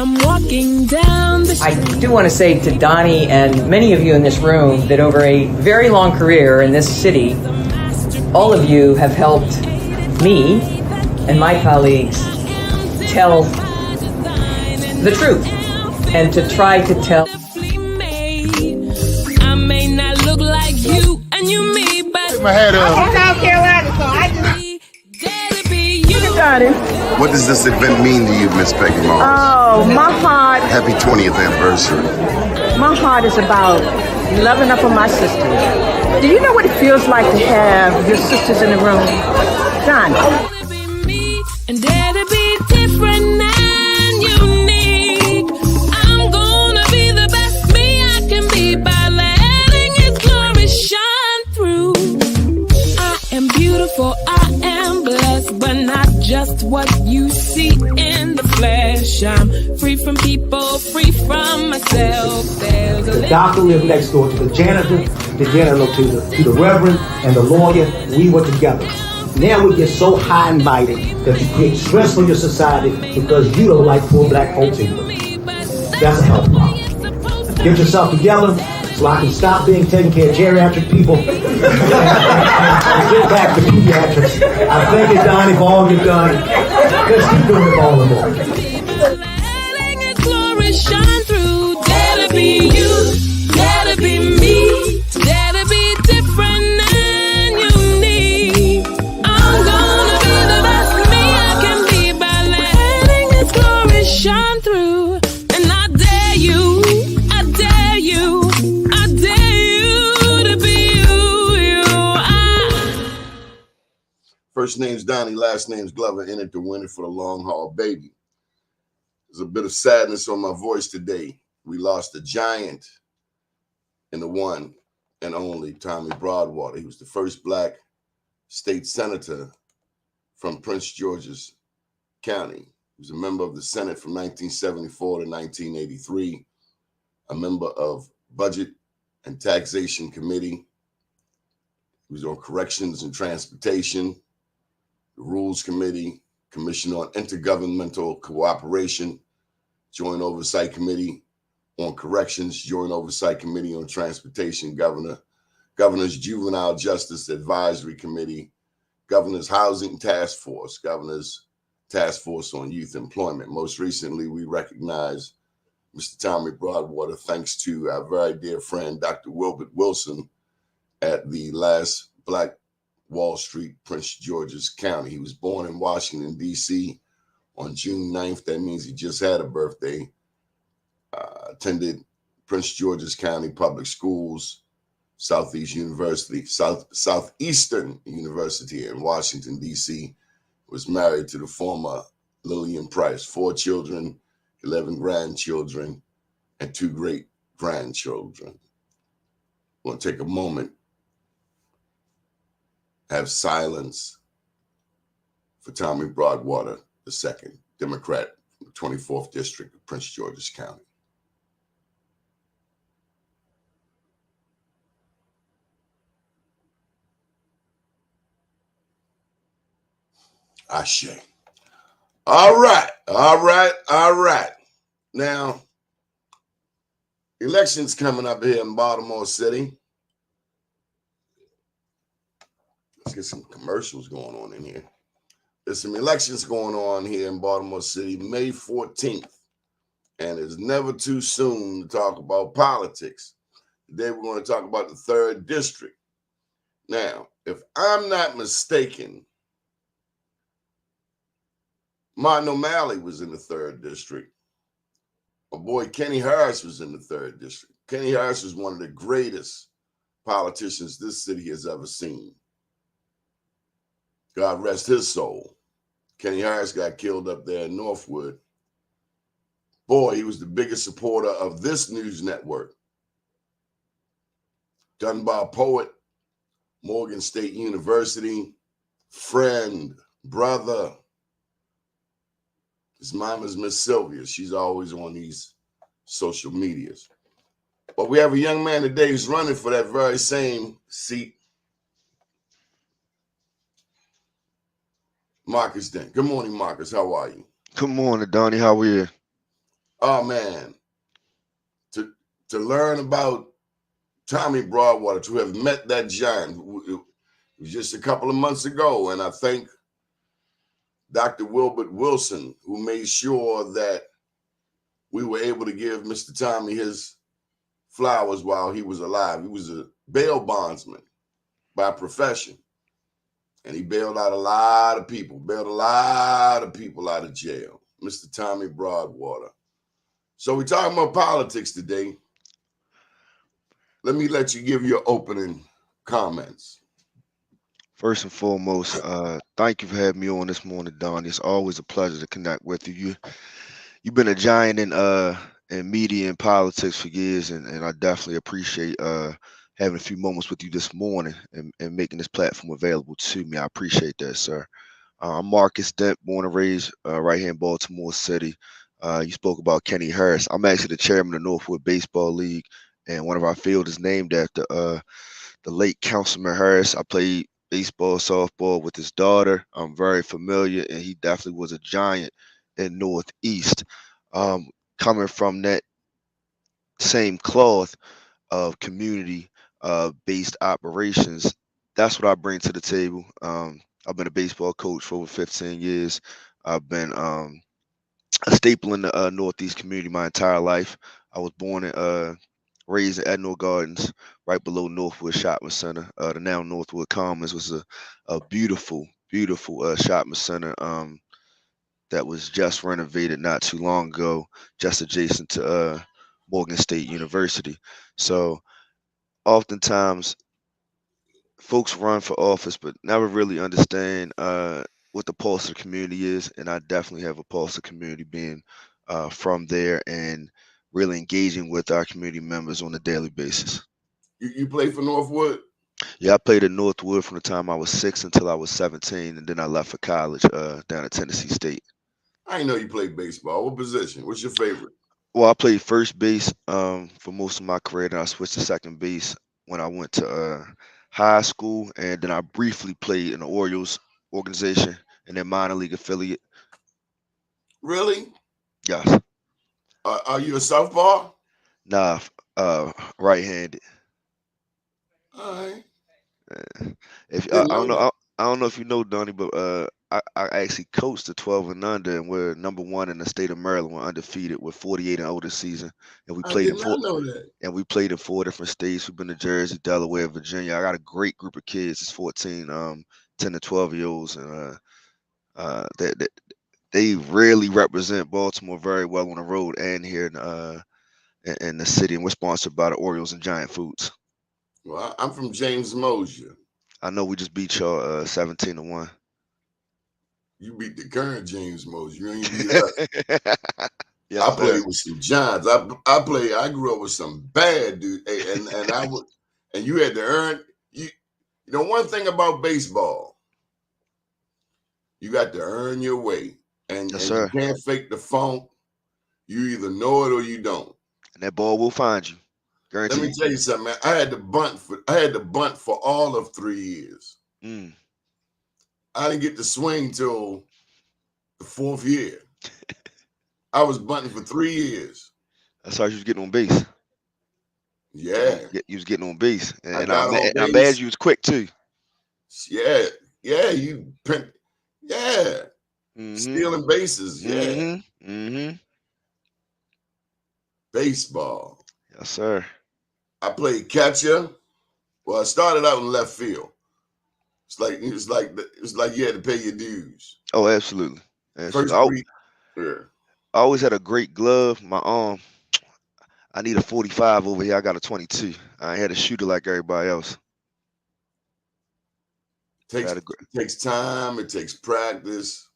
I'm walking down the street. I do want to say to Donnie and many of you in this room that over a very long career in this city, all of you have helped me and my colleagues tell the truth and to try to tell. I may not look like you and you me, but Take my hat off. I'm from South Carolina, so I just... What does this event mean to you, Miss Peggy Marques? Oh, my heart, Happy 20th anniversary. my heart is about loving up on my sisters. Do you know what it feels like to have your sisters in the room? Donnie. And dare to be different and unique. I'm gonna be the best me I can be by letting His glory shine through. I am beautiful, I am blessed, but not just what you see in the flesh. I'm free from people, free from myself. There's a The doctor lived next door to the janitor to the reverend and the lawyer. We were together. Now we get so high and mighty that you create stress for your society because you don't like poor black folks either. That's a health problem. Get yourself together so I can stop being taking care of geriatric people and get back to pediatrics. I thank you, Donnie, for all you've done. Let's keep doing it all the more. letting His glory shine through. Dare to be you, dare to be me, dare to be different and unique. I'm gonna be the best me I can be by letting His glory shine through. And I dare you, I dare you, I dare you to be you. First name's Donnie, last name's Glover, in it to win it for the long haul, baby. There's a bit of sadness on my voice today. We lost a giant in the one and only Tommy Broadwater. He was the first black state senator from Prince George's County. He was a member of the Senate from 1974 to 1983, a member of Budget and Taxation Committee. He was on Corrections and Transportation, the Rules Committee, Commission on Intergovernmental Cooperation, Joint Oversight Committee on Corrections, Joint Oversight Committee on Transportation, Governor's Juvenile Justice Advisory Committee, Governor's Housing Task Force, Governor's Task Force on Youth Employment. Most recently, we recognize Mr. Tommy Broadwater thanks to our very dear friend, Dr. Wilbert Wilson, at the last Black Wall Street, Prince George's County. He was born in Washington, D.C. on June 9th. That means he just had a birthday. Attended Prince George's County Public Schools, Southeastern University in Washington, D.C. Was married to the former Lillian Price. 4 children, 11 grandchildren, and 2 great-grandchildren. I want to take a moment, have silence for Tommy Broadwater II, Democrat from the 24th District of Prince George's County. Ashe. All right. Now, elections coming up here in Baltimore City. Let's get some commercials going on in here. There's some elections going on here in Baltimore City, May 14th. And it's never too soon to talk about politics. Today we're going to talk about the 3rd District. Now, if I'm not mistaken, Martin O'Malley was in the 3rd District. My boy Kenny Harris was in the 3rd District. Kenny Harris is one of the greatest politicians this city has ever seen. God rest his soul. Kenny Harris got killed up there in Northwood. Boy, he was the biggest supporter of this news network. Dunbar poet, Morgan State University, friend, brother. His mom is Miss Sylvia. She's always on these social medias. But we have a young man today who's running for that very same seat. Marques Dent. Good morning, Marques. How are you? Good morning, Donnie. How are you? Oh man, to learn about Tommy Broadwater, to have met that giant, it was just a couple of months ago, and I thank Dr. Wilbert Wilson, who made sure that we were able to give Mr. Tommy his flowers while he was alive. He was a bail bondsman by profession, and he bailed out a lot of people, out of jail. Mr. Tommy Broadwater. So we're talking about politics today. Let you give your opening comments. First and foremost, thank you for having me on this morning, Don. It's always a pleasure to connect with you. You've been a giant in media and politics for years, and I definitely appreciate having a few moments with you this morning and making this platform available to me. I appreciate that, sir. I'm Marques Dent, born and raised right here in Baltimore City. You spoke about Kenny Harris. I'm actually the chairman of the Northwood Baseball League, and one of our fields is named after the late Councilman Harris. I played baseball, softball with his daughter. I'm very familiar, and he definitely was a giant in Northeast. Coming from that same cloth of community based operations, that's what I bring to the table. I've been a baseball coach for over 15 years. I've been a staple in the Northeast community my entire life. I was born and raised in Ednor Gardens, right below Northwood Shopping Center. The now Northwood Commons was a beautiful, beautiful shopping center that was just renovated not too long ago, just adjacent to Morgan State University. So oftentimes folks run for office but never really understand what the pulse of the community is, and I definitely have a pulse of community being from there and really engaging with our community members on a daily basis. You play for Northwood? Yeah, I played at Northwood from the time I was 6 until I was 17, and then I left for college down at Tennessee State. I didn't know you played baseball. What position? What's your favorite? Well, I played first base for most of my career, then I switched to second base when I went to high school, and then I briefly played in the Orioles organization in their minor league affiliate. Really? Yes. Are you a softball? Nah, right-handed. All right. If Didn't I know don't know, that. I don't know if you know, Donnie, but I actually coached the 12 and under, and we're number one in the state of Maryland. We're undefeated with 48 and older season, and we I played did in four not know that. and we played in 4 different states. We've been to Jersey, Delaware, Virginia. I got a great group of kids. It's 14, 10 to 12 year olds, and they really represent Baltimore very well on the road and here in the city. And we're sponsored by the Orioles and Giant Foods. Well, I'm from James Mosier. I know we just beat y'all 17-1. You beat the current James Mosier. You ain't beat us. Yes, I sir. played with some giants. I grew up with some bad dudes, and I would, and you had to earn. You know one thing about baseball, you got to earn your way, and Yes, you sir. can't fake the funk. You either know it or you don't. And that ball will find you. Let me Guaranteed. tell you something, man. I had to bunt for all of 3 years. Mm. I didn't get to swing till the 4th year. I was bunting for 3 years. That's how you was getting on base. Yeah, You was getting on base. I And got on I'm mad base. you was quick too. Yeah, yeah, Mm-hmm. stealing bases. Yeah, Mm-hmm. Mm-hmm. baseball. Yes, sir. I played catcher. Well, I started out in left field. It's like you had to pay your dues. Oh, absolutely. Absolutely. First 3. Yeah. I always had a great glove. My arm, I need a 45 over here. I got a 22. I ain't had a shooter like everybody else. Takes Had a it takes time. It takes practice.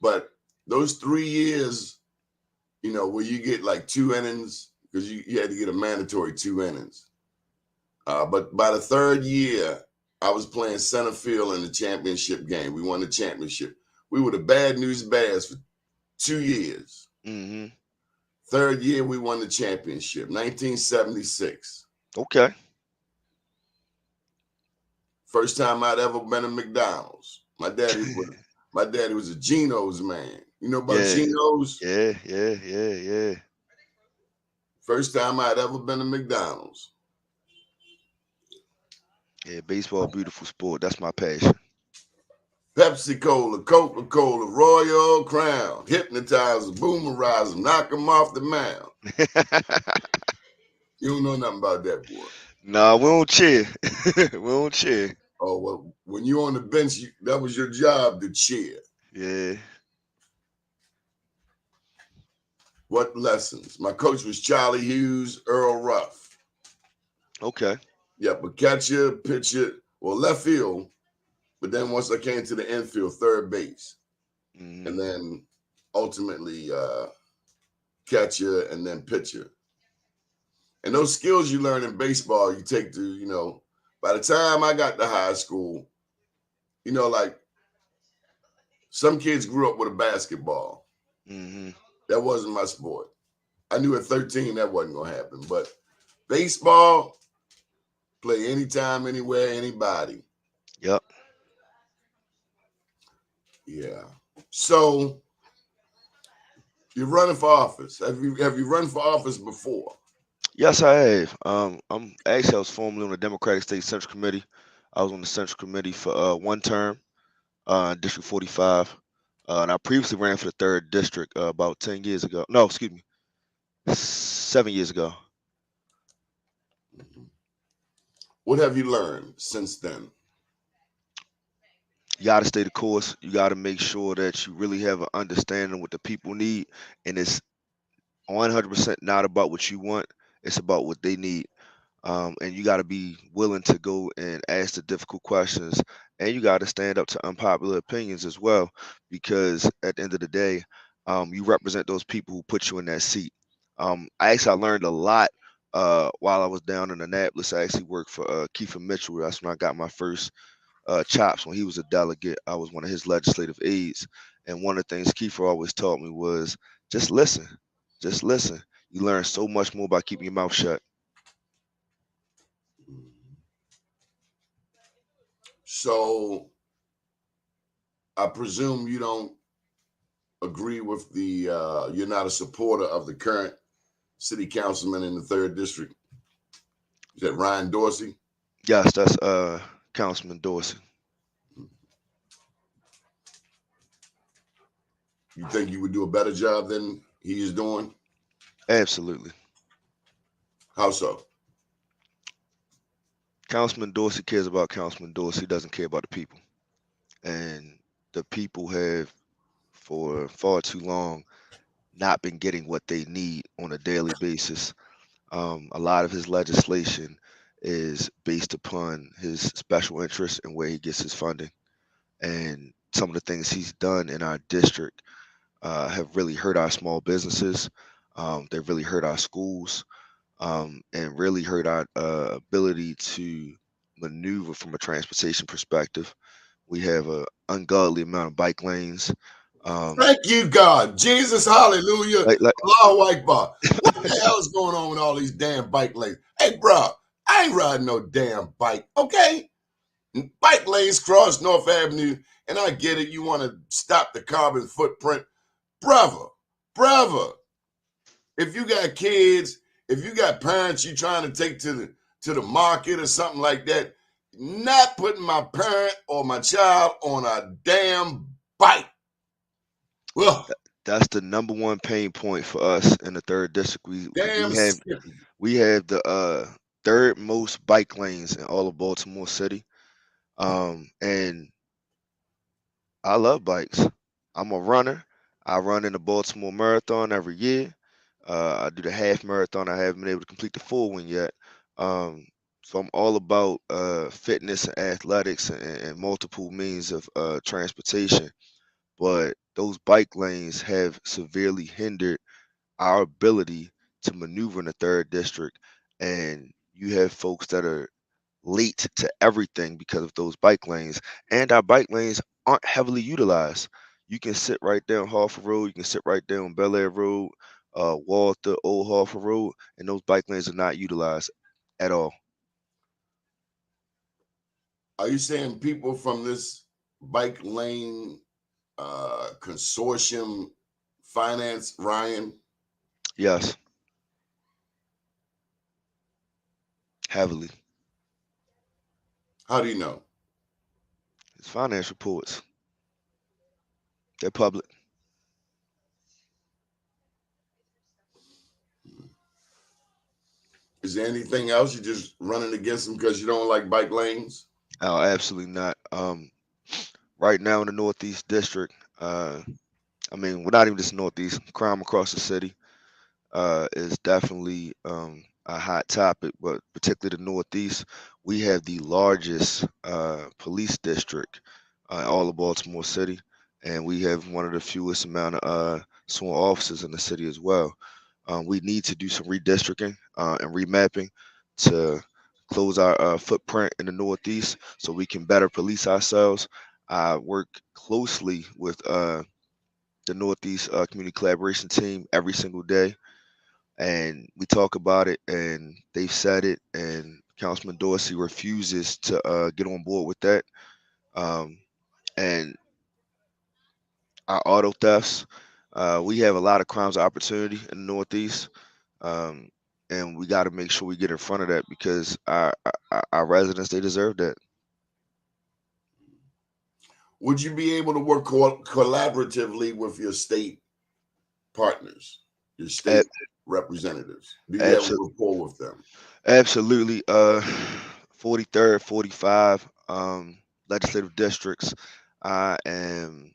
But those 3 years, where you get like 2 innings because you had to get a mandatory 2 innings. But by the 3rd year, I was playing center field in the championship game. We won the championship. We were the Bad News Bears for 2 years. Mm-hmm. 3rd year, we won the championship, 1976. Okay. First time I'd ever been to McDonald's. My daddy was a Geno's man. You know about Yeah, Chino's? yeah. First time I'd ever been to McDonald's. Yeah, baseball, beautiful sport. That's my passion. Pepsi Cola, Coca Cola, Royal Crown, hypnotize them, boomerize them, knock them off the mound. You don't know nothing about that, boy. Nah, we don't cheer. We don't cheer. Oh, well, when you on the bench, that was your job to cheer. Yeah. What lessons? My coach was Charlie Hughes, Earl Ruff. Okay. Yeah, but catcher, pitcher, well, left field. But then once I came to the infield, third base. Hmm. And then ultimately catcher and then pitcher. And those skills you learn in baseball, you take to, by the time I got to high school, like some kids grew up with a basketball. Hmm. That wasn't my sport. I knew at 13 that wasn't going to happen. But baseball, play anytime, anywhere, anybody. Yep. Yeah. So you're running for office. Have you run for office before? Yes, I have. I was formerly on the Democratic State Central Committee. I was on the Central Committee for one term, District 45. And I previously ran for the third district about 10 years ago. No, excuse me, 7 years ago. What have you learned since then? You got to stay the course. You got to make sure that you really have an understanding what the people need, and it's 100% not about what you want. It's about what they need. And you got to be willing to go and ask the difficult questions, and you got to stand up to unpopular opinions as well, because at the end of the day, you represent those people who put you in that seat. I learned a lot while I was down in Annapolis. I actually worked for Kiefer Mitchell. That's when I got my first chops. When he was a delegate, I was one of his legislative aides, and one of the things Kiefer always taught me was just listen, just listen. You learn so much more by keeping your mouth shut. So I presume you don't agree with you're not a supporter of the current city councilman in the third district. Is that Ryan Dorsey? Yes, that's Councilman Dorsey. You think you would do a better job than he is doing? Absolutely. How so? Councilman Dorsey cares about Councilman Dorsey. He doesn't care about the people. And the people have, for far too long, not been getting what they need on a daily basis. A lot of his legislation is based upon his special interests and where he gets his funding. And some of the things he's done in our district have really hurt our small businesses. They've really hurt our schools, and really hurt our ability to maneuver from a transportation perspective. We have an ungodly amount of bike lanes. Um, Thank you, God. Jesus, hallelujah. like Allahu Akbar. What the hell is going on with all these damn bike lanes? Hey, bro, I ain't riding no damn bike, okay? Bike lanes cross North Avenue, and I get it. You want to stop the carbon footprint. Brother, if you got kids, if you got parents you trying to take to the market or something like that, not putting my parent or my child on a damn bike. Well, that's the number one pain point for us in the third district. damn Skippy. We have the third most bike lanes in all of Baltimore City. And I love bikes. I'm a runner. I run in the Baltimore Marathon every year. I do the half marathon. I haven't been able to complete the full one yet. Um, so I'm all about fitness and athletics and multiple means of transportation. But those bike lanes have severely hindered our ability to maneuver in the third district. And you have folks that are late to everything because of those bike lanes. And our bike lanes aren't heavily utilized. You can sit right there on Harford Road, you can sit right there on Bel Air Road, Walter, Old Harford Road, and those bike lanes are not utilized at all. Are you saying people from this bike lane consortium finance, Ryan? Yes, heavily. How do you know? It's finance reports. They're public. Is there anything else? You're just running against them because you don't like bike lanes? Oh, absolutely not. Right now in the Northeast District, I mean, we're not even just Northeast. Crime across the city is definitely a hot topic, but particularly the Northeast, we have the largest police district in all of Baltimore City, and we have one of the fewest amount of sworn officers in the city as well. We need to do some redistricting and remapping to close our footprint in the Northeast so we can better police ourselves. I work closely with the Northeast Community Collaboration Team every single day, and we talk about it. And they've said it, and Councilman Dorsey refuses to get on board with that. Um, and our auto thefts, we have a lot of crimes of opportunity in the Northeast, um, and we got to make sure we get in front of that because our residents, they deserve that. Would you be able to work collaboratively with your state partners, your state representatives? Do you have a Absolutely, rapport with them? absolutely. 43rd, 45 legislative districts. I am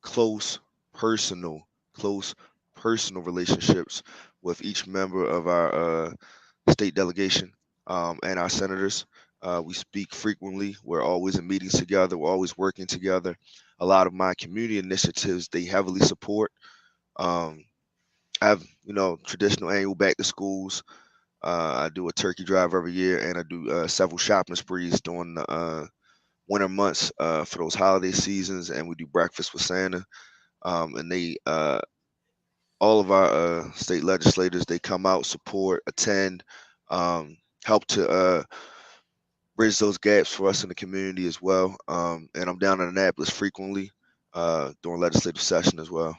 close, personal, close personal relationships with each member of our state delegation and our senators. We speak frequently. We're always in meetings together. We're always working together. A lot of my community initiatives they heavily support. Um, I have, traditional annual back to schools. I do a turkey drive every year, and I do several shopping sprees during the winter months for those holiday seasons. And we do breakfast with Santa. And they, all of our state legislators, they come out, support, attend, help to bridge those gaps for us in the community as well. And I'm down in Annapolis frequently during legislative session as well.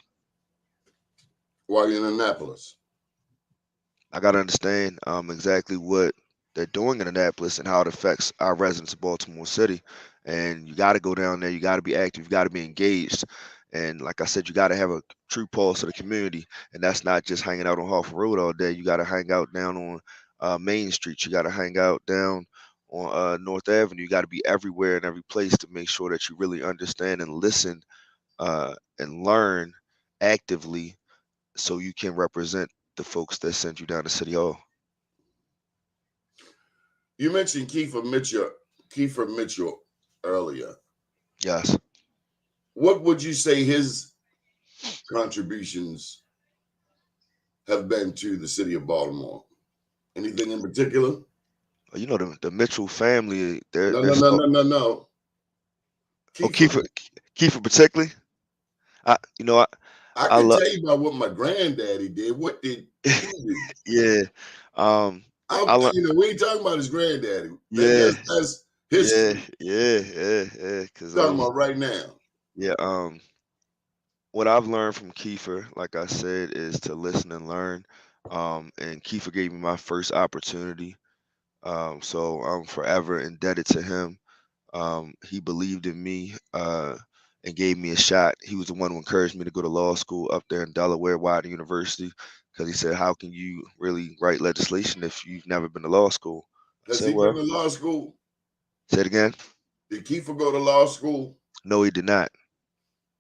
While you're in Annapolis? I got to understand exactly what they're doing in Annapolis and how it affects our residents of Baltimore City. And you got to go down there. You got to be active. You got to be engaged. And like I said, you got to have a true pulse of the community. And that's not just hanging out on Harford Road all day. You got to hang out down on Main Street. You got to hang out down on North Avenue. You got to be everywhere and every place to make sure that you really understand and listen and learn actively so you can represent the folks that sent you down to City Hall. You mentioned Kiefer Mitchell earlier. Yes. What would you say his contributions have been to the city of Baltimore? Anything in particular? You know the Mitchell family. No, They're no, no, so. no, no, no. Oh, Kiefer. Kiefer particularly. I you know I I can love. tell you about what my granddaddy did. What did he do? Yeah. Um. I'm, I love. we ain't talking about his granddaddy. Yeah. That's Yeah. history. Yeah. Yeah. Yeah. Cause Talking about right now. yeah. What I've learned from Kiefer, like I said, is to listen and learn. And Kiefer gave me my first opportunity. So I'm forever indebted to him. He believed in me and gave me a shot. He was the one who encouraged me to go to law school up there in Delaware, Widener University, because he said, "How can you really write legislation if you've never been to law school?" I Has said, he been "Well, to law school? say it again." Did Kiefer go to law school? No, he did not.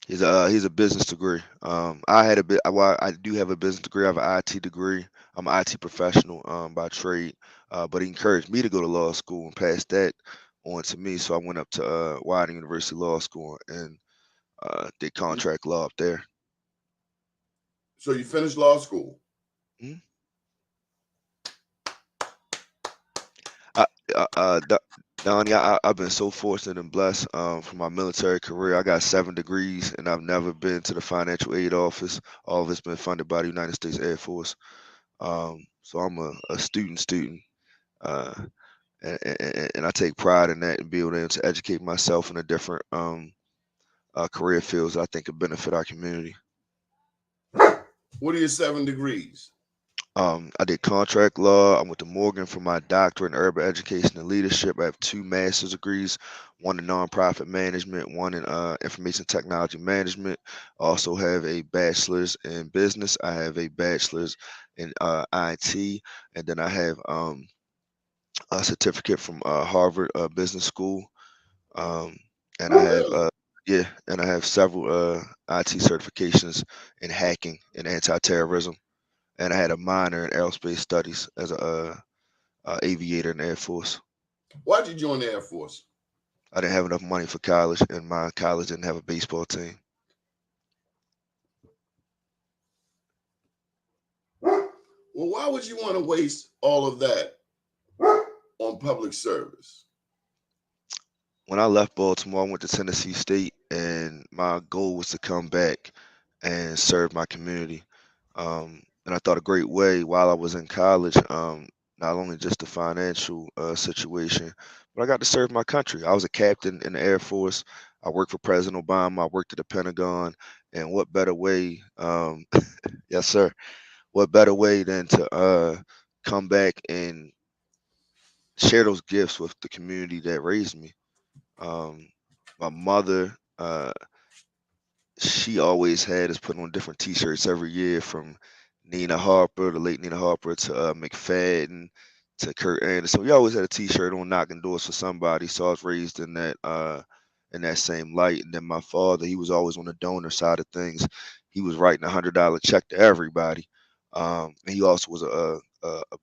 He's a business degree. I had a bit. Well, I do have a business degree. I have an IT degree. I'm an IT professional by trade. But he encouraged me to go to law school and pass that on to me. So I went up to Widener University Law School and did contract law up there. So you finished law school? Mhm. I, Donnie, I've been so fortunate and blessed for my military career. I got 7 degrees, and I've never been to the financial aid office. All of it's been funded by the United States Air Force. So I'm a student, uh, and I take pride in that and being able to educate myself in a different career fields that I think could benefit our community. What are your 7 degrees? I did contract law. I went to Morgan for my doctorate in urban education and leadership. I have 2 master's degrees, one in nonprofit management, one in information technology management. I also have a bachelor's in business. I have a bachelor's in IT, and then I have a certificate from Harvard Business School. Um, and I Oh, have really? yeah, and I have several IT certifications in hacking and anti-terrorism, and I had a minor in aerospace studies as a aviator in the Air Force. Why'd you join the Air Force? I didn't have enough money for college, and my college didn't have a baseball team. Well, why would you want to waste all of that on public service? When I left Baltimore, I went to Tennessee State, and my goal was to come back and serve my community. And I thought a great way while I was in college, not only just the financial situation, but I got to serve my country. I was a captain in the Air Force. I worked for President Obama. I worked at the Pentagon. And what better way, yes, sir, what better way than to come back and share those gifts with the community that raised me. Um, my mother, she always had us put on different T-shirts every year, from Nina Harper, the late Nina Harper, to McFadden, to Kurt Anderson. We always had a T-shirt on knocking doors for somebody. So I was raised in that same light. And then my father, he was always on the donor side of things. He was writing $100 check to everybody. And he also was a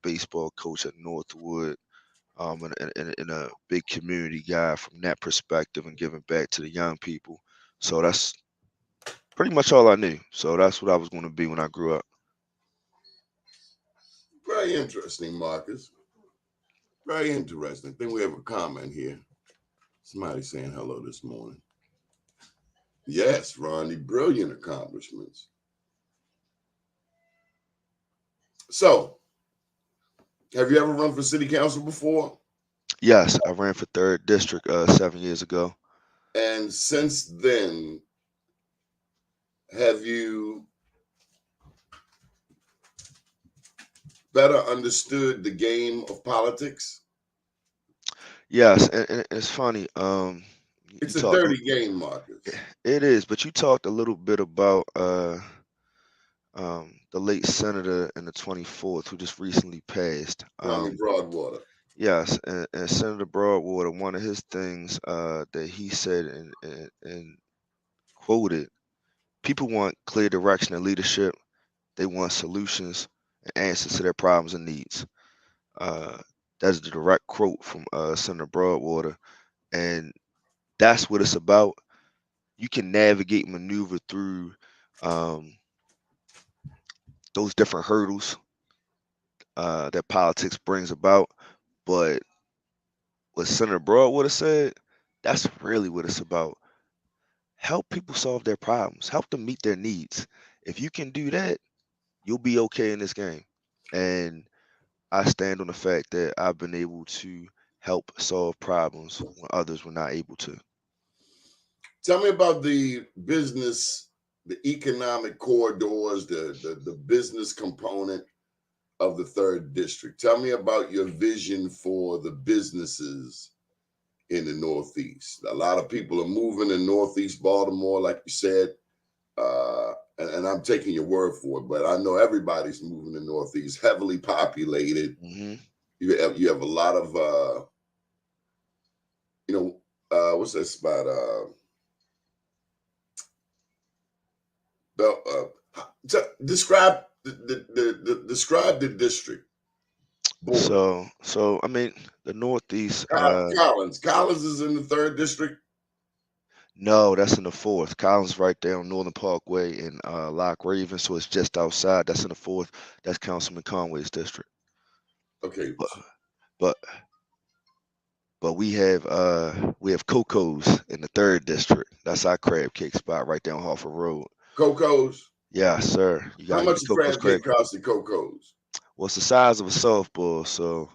baseball coach at Northwood, and a big community guy from that perspective and giving back to the young people. So that's pretty much all I knew. So that's what I was going to be when I grew up. Very interesting, Marcus. Very interesting. I think we have a comment here. Somebody saying hello this morning. Yes, Ronnie, brilliant accomplishments. So, have you ever run for city council before? Yes, I ran for third district 7 years ago. And since then, have you better understood the game of politics? Yes, and it's funny. You It's a talked. dirty game, Marcus. It is, but you talked a little bit about the late senator in the 24th who just recently passed. Tommy Broadwater. Yes, and Senator Broadwater, one of his things that he said and quoted: people want clear direction and leadership. They want solutions and answers to their problems and needs. Uh, that's the direct quote from Senator Broadwater, and that's what it's about. You can navigate, maneuver through um, those different hurdles that politics brings about, but what Senator Broadwater said, that's really what it's about. Help people solve their problems, help them meet their needs. If you can do that, you'll be okay in this game. And I stand on the fact that I've been able to help solve problems when others were not able to. Tell me about the business, the economic corridors, the business component of the third district. Tell me about your vision for the businesses in the Northeast. A lot of people are moving in Northeast Baltimore, like you said, and I'm taking your word for it, but I know everybody's moving in Northeast, heavily populated. Hmm. You have a lot of, what's that spot? Describe describe the district border. So I mean, the Northeast. Collins is in the third district. No, that's in the fourth. Collins right there on Northern Parkway in Lock Raven, so it's just outside. That's in the fourth. That's Councilman Conway's district. Okay, But but but we have Coco's in the third district. That's our crab cake spot right there on Harford Road. Coco's. Yeah, sir. You How gotta much get a Coco's crab crab. cake cost at Coco's? Well, it's the size of a softball, so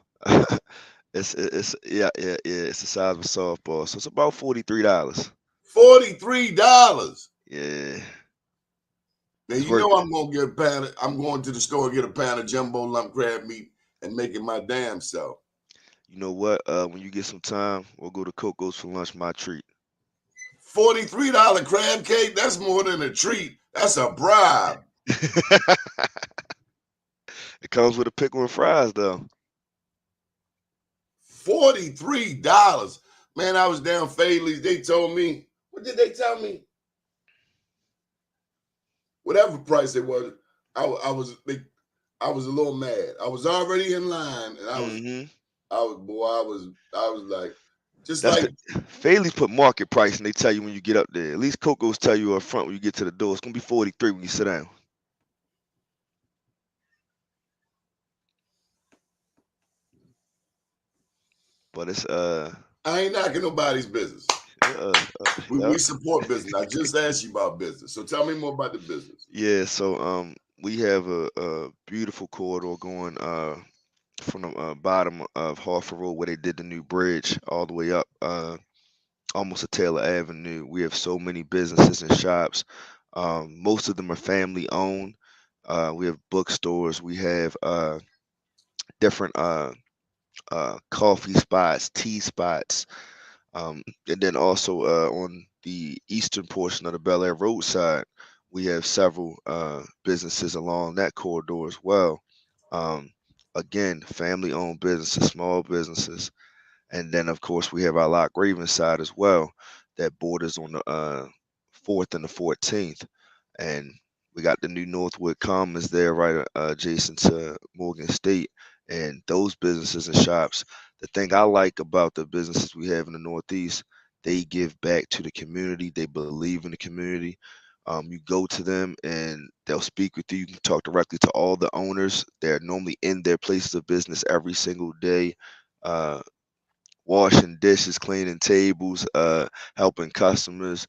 it's yeah, it's the size of a softball. So it's about $43. $43. Yeah. Now It's you worth know it. I'm gonna get a pound. I'm going to the store and get a pound of jumbo lump crab meat and make it my damn self. You know what? When you get some time, we'll go to Coco's for lunch, my treat. $43 crab cake? That's more than a treat. That's a bribe. It comes with a pickle and fries, though. $43. Man, I was down Faley's. They told me, what did they tell me? Whatever price it was, I was a little mad. I was already in line, and I was like, just That's like the Faley's put market price, and they tell you when you get up there. At least Coco's tell you up front when you get to the door. It's gonna be 43 when you sit down. But it's I ain't knocking nobody's business. yeah. We support business. I just asked you about business, so tell me more about the business. Yeah, so we have a beautiful corridor going from the bottom of Harford Road where they did the new bridge all the way up almost to Taylor Avenue. We have so many businesses and shops. Most of them are family owned. We have bookstores. We have different coffee spots, tea spots, and then also on the eastern portion of the Bel Air roadside, we have several businesses along that corridor as well. Um, Again, family-owned businesses, small businesses, and then of course we have our Lock Raven side as well that borders on the 4th and the 14th, and we got the new Northwood Commons there right adjacent to Morgan State, and those businesses and shops. The thing I like about the businesses we have in the Northeast, they give back to the community. They believe in the community. You go to them and they'll speak with you. You can talk directly to all the owners. They're normally in their places of business every single day. Uh, Washing dishes, cleaning tables, helping customers,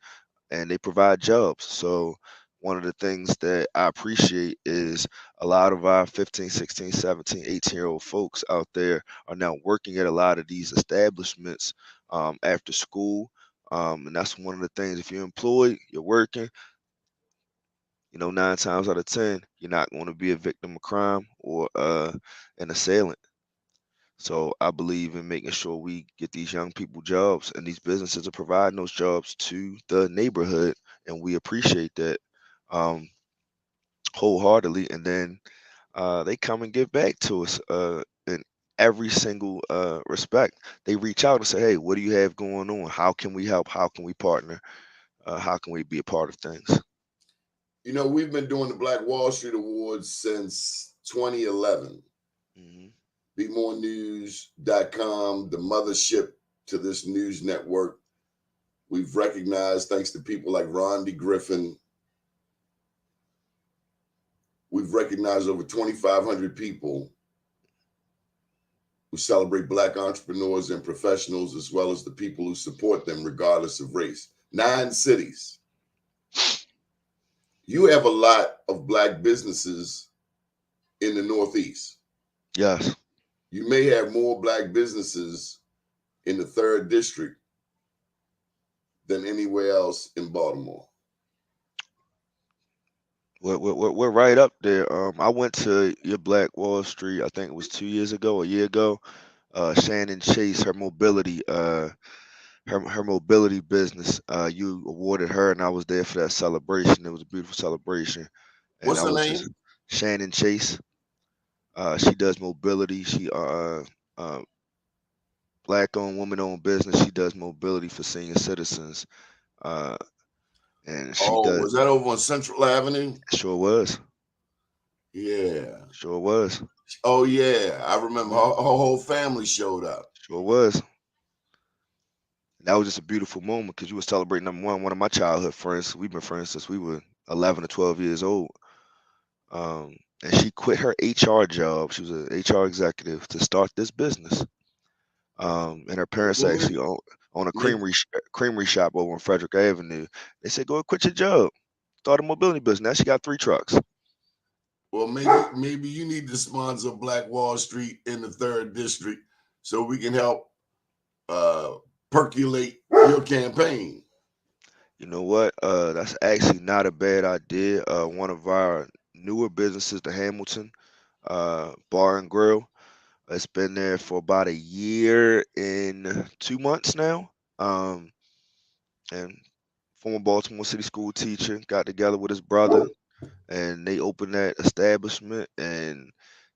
and they provide jobs. So one of the things that I appreciate is a lot of our 15, 16, 17, 18-year-old folks out there are now working at a lot of these establishments after school. And that's one of the things. If you're employed, you're working, 9 times out of 10, you're not going to be a victim of crime or an assailant. So I believe in making sure we get these young people jobs, and these businesses are providing those jobs to the neighborhood, and we appreciate that um, wholeheartedly. And then they come and give back to us in every single respect. They reach out and say, "Hey, what do you have going on? How can we help? How can we partner? How can we be a part of things?" We've been doing the Black Wall Street Awards since 2011. Hmm. BeMoreNews.com, the mothership to this news network. We've recognized, thanks to people like Rondi Griffin, we've recognized over 2,500 people who celebrate Black entrepreneurs and professionals, as well as the people who support them regardless of race. 9 cities. You have a lot of Black businesses in the Northeast. Yes. You may have more Black businesses in the 3rd district than anywhere else in Baltimore. We're right up there. I went to your Black Wall Street, I think it was 2 years ago, a year ago. Shannon Chase, her mobility business. You awarded her, and I was there for that celebration. It was a beautiful celebration, and What's I her was name? just Shannon Chase. She does mobility. She Black owned, woman owned business. She does mobility for senior citizens, uh, and she Oh, does. was that over on Central Avenue? Sure was. Yeah. Sure was. Oh, yeah. I remember Mhm. her whole family showed up. Sure was. That was just a beautiful moment because you were celebrating one of my childhood friends. We've been friends since we were 11 or 12 years old. And she quit her HR job. She was an HR executive to start this business. And her parents Well, actually own a maybe, creamery shop over on Frederick Avenue. They said, "Go and quit your job, start a mobility business." Now she got 3 trucks. maybe you need to sponsor Black Wall Street in the 3rd district so we can help uh, percolate your campaign. You know what? That's actually not a bad idea. One of our newer businesses, the Hamilton Bar and Grill, it's been there for about a year and 2 months now. And former Baltimore City school teacher got together with his brother, and they opened that establishment, and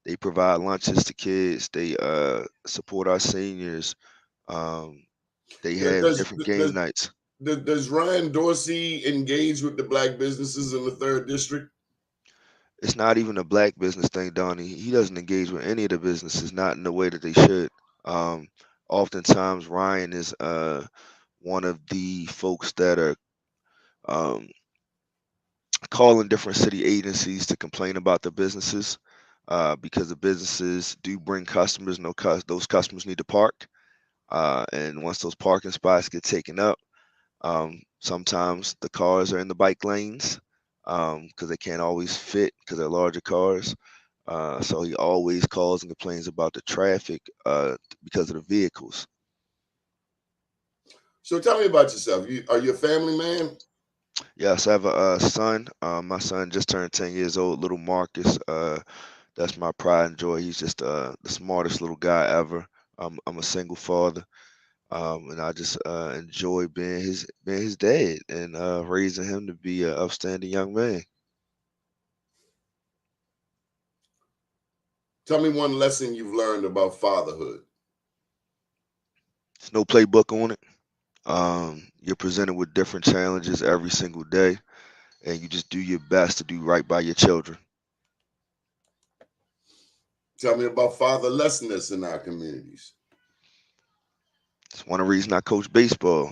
they provide lunches to kids. They support our seniors. Um, they have Does different game does nights. does Ryan Dorsey engage with the black businesses in the third district? It's not even a black business thing, Donnie. He doesn't engage with any of the businesses, not in the way that they should. Um, Oftentimes, Ryan is one of the folks that are um, calling different city agencies to complain about the businesses because the businesses do bring customers. Those customers need to park, and once those parking spots get taken up, sometimes the cars are in the bike lanes because they can't always fit because they're larger cars. So he always calls and complains about the traffic because of the vehicles. So tell me about yourself. Are you a family man? Yes, I have a son. My son just turned 10 years old, little Marcus. That's my pride and joy. He's just the smartest little guy ever. I'm a single father, and I just enjoy being his dad and raising him to be an upstanding young man. Tell me one lesson you've learned about fatherhood. There's no playbook on it. You're presented with different challenges every single day, and you just do your best to do right by your children. Tell me about fatherlessness in our communities. It's one of the reasons I coach baseball.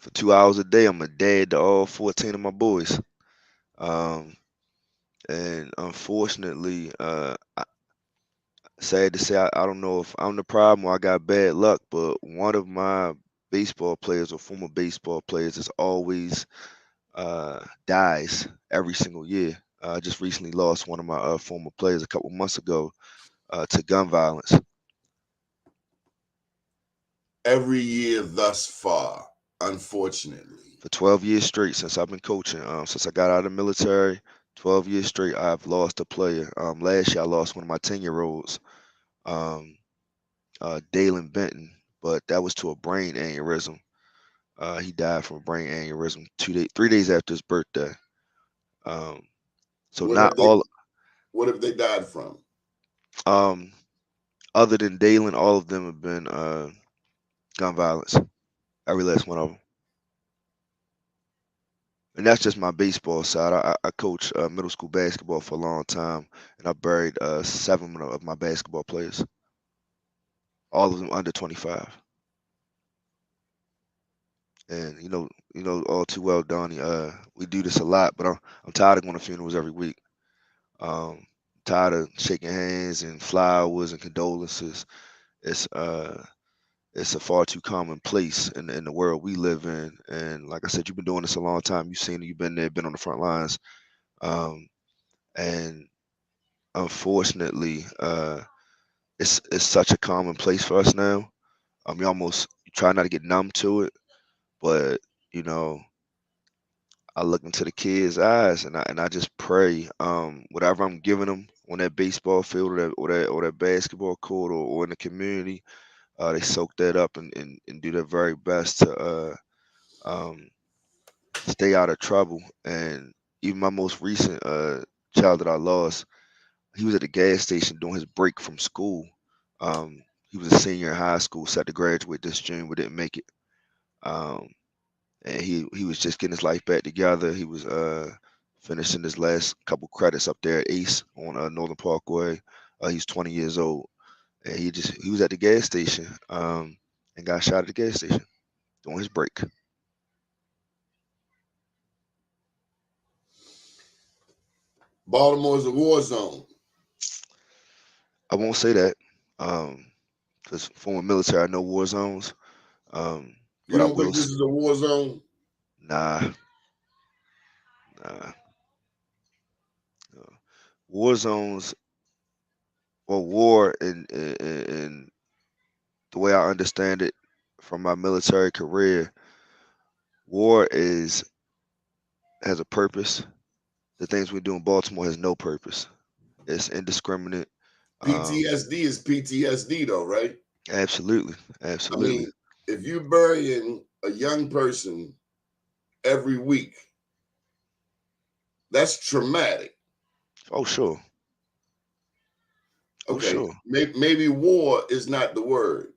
For 2 hours a day, I'm a dad to all 14 of my boys. Um, and unfortunately, sad to say, I don't know if I'm the problem or I got bad luck, but one of my baseball players or former baseball players is always dies every single year. I just recently lost one of my former players a couple months ago to gun violence. Every year thus far, unfortunately. For 12 years straight since I've been coaching. Since I got out of the military, 12 years straight, I've lost a player. Last year, I lost one of my 10-year-olds, um, Dalen Benton, but that was to a brain aneurysm. He died from a brain aneurysm 3 days after his birthday. Um, so What not have they all, what have they died from? um, other than Dalen, all of them have been gun violence. Every last one of them. And that's just my baseball side. I coach middle school basketball for a long time, and I buried 7 of my basketball players, all of them under 25. And you know all too well, Donnie. We do this a lot, but I'm tired of going to funerals every week. Um, Tired of shaking hands and flowers and condolences. It's uh, it's a far too common place in the world we live in. And like I said, you've been doing this a long time. You've seen it. You've been there, been on the front lines. Um, and unfortunately, it's such a common place for us now. You try not to get numb to it, but you know, I look into the kids' eyes and I just pray, whatever I'm giving them on that baseball field or that basketball court or in the community, they soak that up and do their very best to um, stay out of trouble. And even my most recent child that I lost, he was at the gas station doing his break from school. He was a senior in high school, set to graduate this June, but didn't make it. Um, and he was just getting his life back together. He was finishing his last couple credits up there at Ace on Northern Parkway. He's 20 years old, and he was at the gas station and got shot at the gas station doing his break. Baltimore is a war zone. I won't say that because former military, I know war zones, um, You but I don't will. think this is a war zone? Nah, nah. War zones or war in the way I understand it from my military career, war is has a purpose. The things we do in Baltimore has no purpose. It's indiscriminate. Um, PTSD is PTSD though, right? absolutely, I absolutely. mean, if you burying a young person every week, that's traumatic. Oh sure, oh Okay, sure. maybe war is not the word,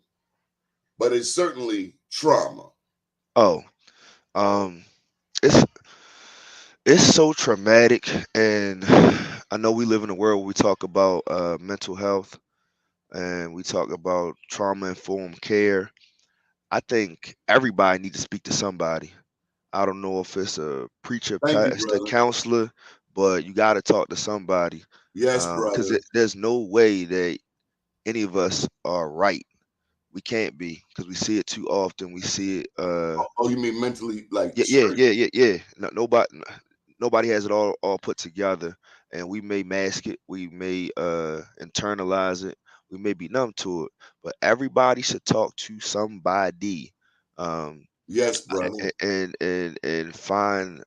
but it's certainly trauma. Oh, um, it's it's so traumatic, and I know we live in a world where we talk about mental health and we talk about trauma informed care. I think everybody needs to speak to somebody. I don't know if it's a preacher, Thank you, pastor, brother. counselor, but you got to talk to somebody Yes, because brother. there's no way that any of us are right. We can't be because we see it too often. We see it. Oh, you mean mentally like Yeah, yeah, straight? yeah, yeah, yeah. No, nobody has it all put together, and we may mask it. We may internalize it. We may be numb to it. But everybody should talk to somebody. Um, Yes, brother. and find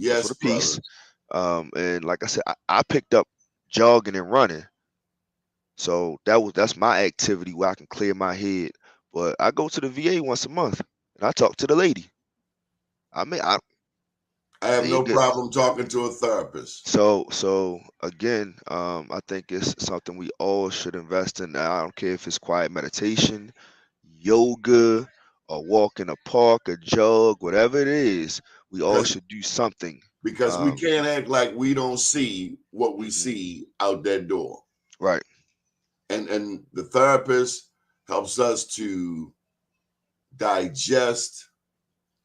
look for Yes, the brother. peace. And like I said, I picked up jogging and running, so that's my activity where I can clear my head. But I go to the VA once a month and I talk to the lady. I mean, I have ain't no good. problem talking to a therapist. So again, I think it's something we all should invest in. I don't care if it's quiet meditation, yoga, a walk in a park, a jog, whatever it is. We all Because should do something. because we Um, can't act like we don't see what we mhm, see out that door. right. And the therapist helps us to digest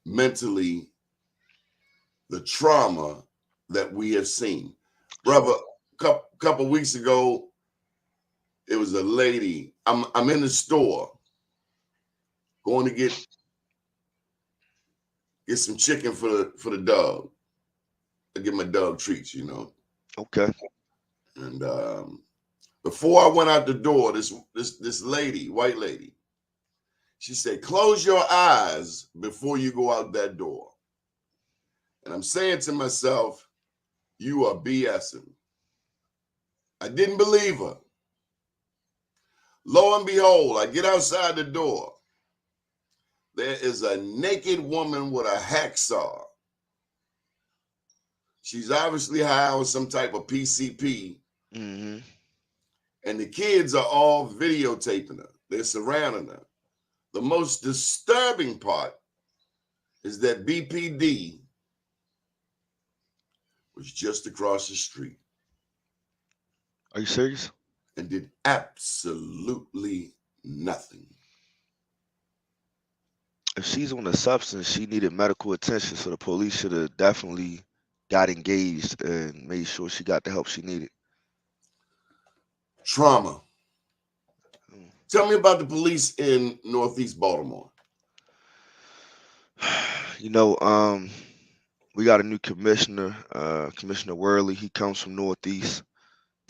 mentally the trauma that we have seen. Brother, Sure. couple weeks ago, it was a lady. I'm in the store going to get some chicken for the dog. I get my dog treats, you know. Okay. And before I went out the door, this lady, white lady, she said, "Close your eyes before you go out that door." And I'm saying to myself, "You are BSing." I didn't believe her. Lo and behold, I get outside the door. There is a naked woman with a hacksaw. She's obviously high on some type of PCP, Hmm. and the kids are all videotaping her. They're surrounding her. The most disturbing part is that BPD was just across the street Are you serious? and did absolutely nothing. If she's on a substance, she needed medical attention, so the police should have definitely got engaged and made sure she got the help she needed. Trauma. Mm. Tell me about the police in Northeast Baltimore. You know, we got a new commissioner, Commissioner Worley. He comes from Northeast.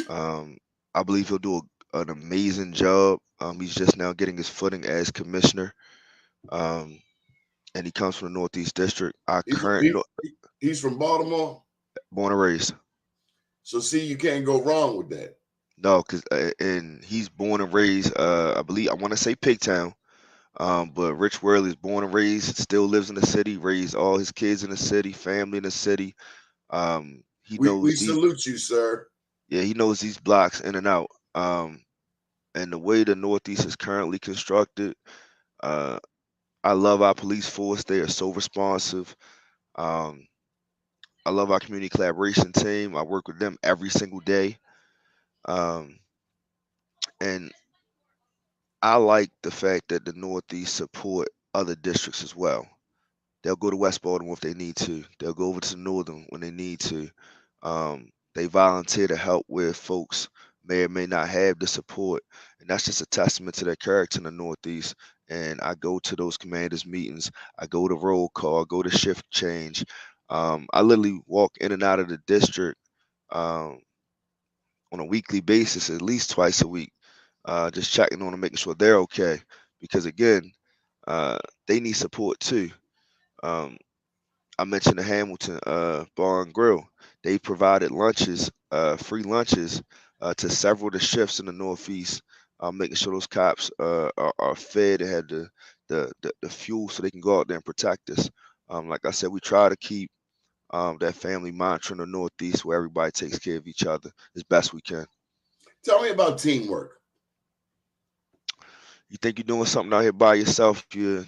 Um, I believe he'll do an amazing job. He's just now getting his footing as commissioner, um, and he comes from the Northeast District. Our He's current he, he's from Baltimore, born and raised. so see, you can't go wrong with that. No, cause and he's born and raised. I believe I want to say Pigtown. But Rich Worley is born and raised, still lives in the city, raised all his kids in the city, family in the city. He We knows these, salute you, sir. yeah, he knows these blocks in and out. And the way the Northeast is currently constructed, uh, I love our police force. They are so responsive. Um, I love our community collaboration team. I work with them every single day. Um, and I like the fact that the Northeast support other districts as well. They'll go to West Baltimore if they need to. They'll go over to Northern when they need to. They volunteer to help where folks may or may not have the support, and that's just a testament to their character in the Northeast. And I go to those commanders meetings. I go to roll call. I go to shift change. I literally walk in and out of the district um, on a weekly basis, at least twice a week, just checking on them, making sure they're okay. Because again, uh, they need support too. Um, I mentioned the Hamilton Bar and Grill. They provided lunches, free lunches, to several of the shifts in the Northeast, making sure those cops are fed and had the fuel so they can go out there and protect us. Like I said, we try to keep that family mantra in the Northeast where everybody takes care of each other as best we can. Tell me about teamwork. You think you're doing something out here by yourself, you're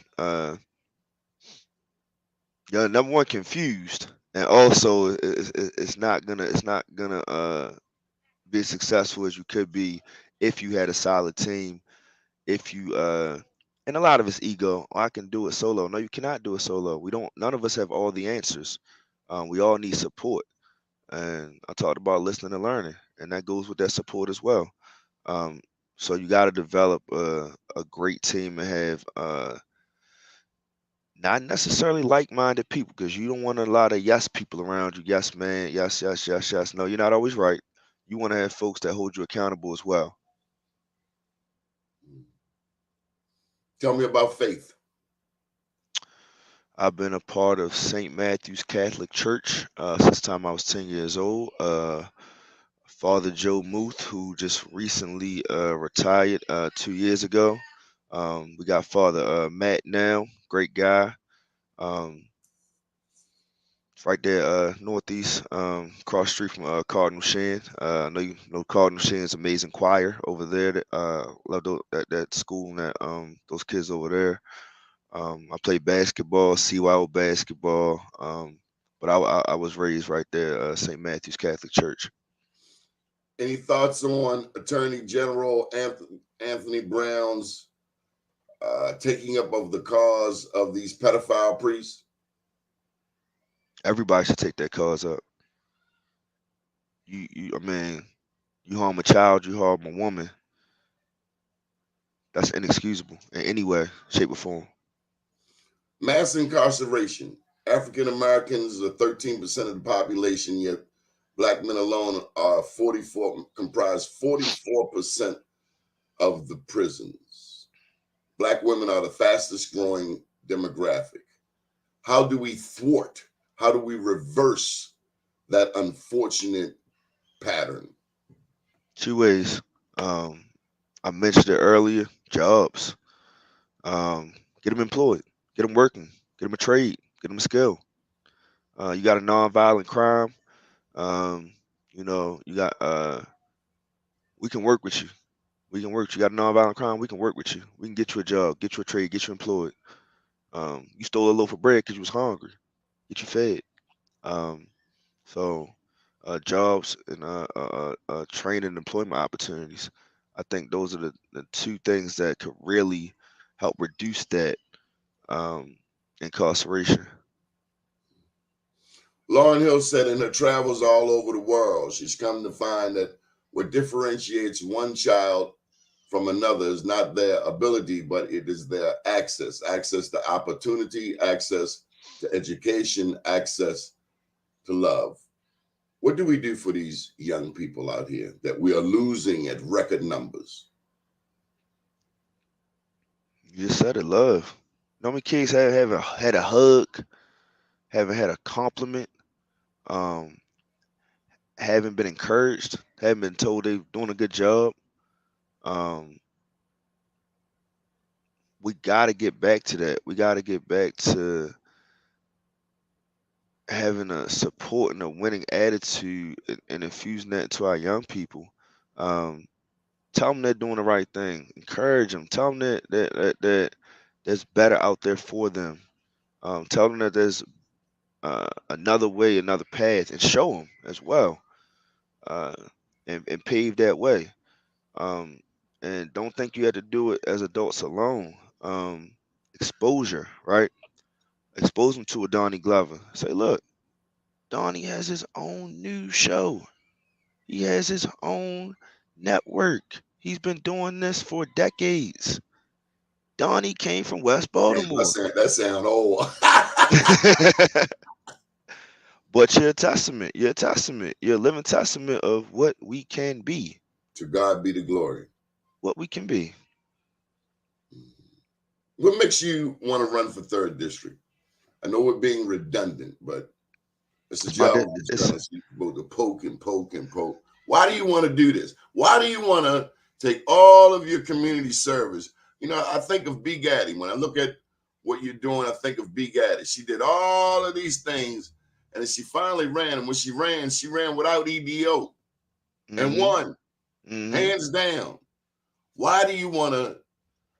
number one confused, and also it's not gonna be as successful as you could be if you had a solid team. If you and a lot of it's ego. Oh, I can do it solo. No, you cannot do it solo. We don't. None of us have all the answers. We all need support, and I talked about listening and learning, and that goes with that support as well. Um, so you got to develop a great team and have not necessarily like-minded people because you don't want a lot of yes people around you. Yes, man. Yes, yes, yes, yes. No, you're not always right. You want to have folks that hold you accountable as well. Tell me about faith. I've been a part of St. Matthew's Catholic Church since the time I was 10 years old. Father Joe Muth, who just recently retired 2 years ago. We got Father Matt now, great guy. Um, it's right there, northeast, cross street from Cardinal Shan. I know you know Cardinal Shan's amazing choir over there. Love that school and that those kids over there. I played basketball, CYO basketball, but I was raised right there, St. Matthew's Catholic Church. Any thoughts on Attorney General Anthony Brown's taking up of the cause of these pedophile priests? Everybody should take that cause up. I mean, you harm a child, you harm a woman. That's inexcusable in any way, shape, or form. Mass incarceration. African Americans are 13% of the population, yet Black men alone comprise 44% of the prisons. Black women are the fastest growing demographic. How do we thwart? How do we reverse that unfortunate pattern? Two ways. I mentioned it earlier. Jobs. Get them employed. Get them working. Get them a trade. Get them a skill. You got a nonviolent crime. You know, you got we can work with you. We can work. You got a nonviolent crime. We can work with you. We can get you a job, get you a trade, get you employed. You stole a loaf of bread because you was hungry. Get you fed. Um, so jobs and training and employment opportunities. I think those are the two things that could really help reduce that um, incarceration. Lauryn Hill said in her travels all over the world, she's come to find that what differentiates one child from another is not their ability, but it is their access to opportunity, access to education, access to love. What do we do for these young people out here that we are losing at record numbers? You just said it, love. You know how many kids haven't had a hug, haven't had a compliment, um, haven't been encouraged, haven't been told they're doing a good job. Um, we got to get back to that. We got to get back to having a support and a winning attitude and infusing that into our young people. Um, tell them they're doing the right thing. Encourage them. Tell them that there's better out there for them. Tell them that there's another way, another path, and show them as well, uh, and pave that way. Um, and don't think you have to do it as adults alone. Exposure, right? Expose them to a Donnie Glover. Say, look, Donnie has his own new show. He has his own network. He's been doing this for decades. Donnie came from West Man, Baltimore. that sound old. But you're a testament. You're a testament. You're a living testament of what we can be. To God be the glory. What we can be. What makes you want to run for 3rd District? I know we're being redundant, but it's a It's my job we've done. It's both to poke and poke and poke. Why do you want to do this? Why do you want to take all of your community service? You know, I think of B. Gaddy. When I look at what you're doing, I think of B. Gaddy. She did all of these things, and then she finally ran. And when she ran without EDO and won, hands down. Why do you want to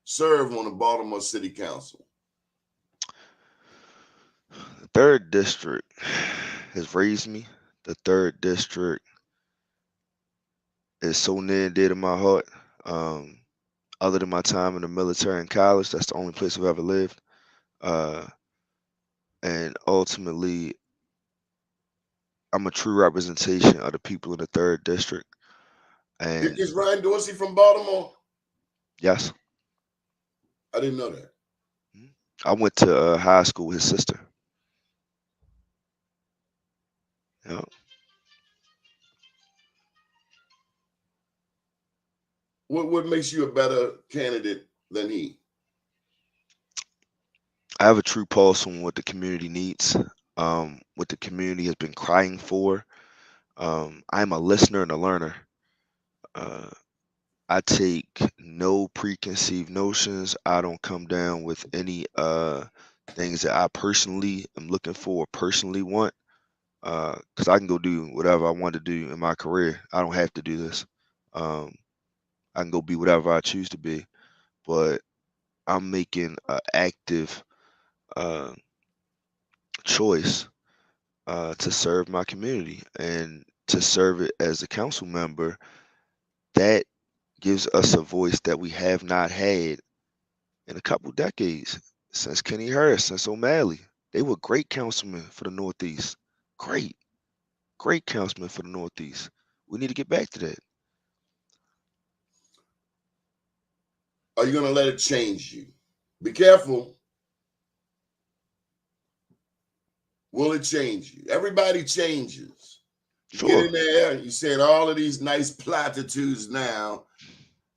serve on the Baltimore City Council? The third district has raised me. The third district is so near and dear to my heart. Other than my time in the military and college, that's the only place I've ever lived. And ultimately, I'm a true representation of the people in the third district. And Is Ryan Dorsey from Baltimore? yes, I didn't know that. I went to high school with his sister. Yeah. What makes you a better candidate than he? I have a true pulse on what the community needs, what the community has been crying for. I'm a listener and a learner. Uh, I take no preconceived notions. I don't come down with any things that I personally am looking for or personally want. Because I can go do whatever I want to do in my career. I don't have to do this. Um, I can go be whatever I choose to be. But I'm making an active uh, choice to serve my community and to serve it as a council member. That gives us a voice that we have not had in a couple decades, since Kenny Harris, since O'Malley. They were great councilmen for the Northeast. Great, great councilmen for the Northeast. We need to get back to that. Are you going to let it change you? Be careful. Will it change you? Everybody changes. You Sure. get in there, you said all of these nice platitudes now.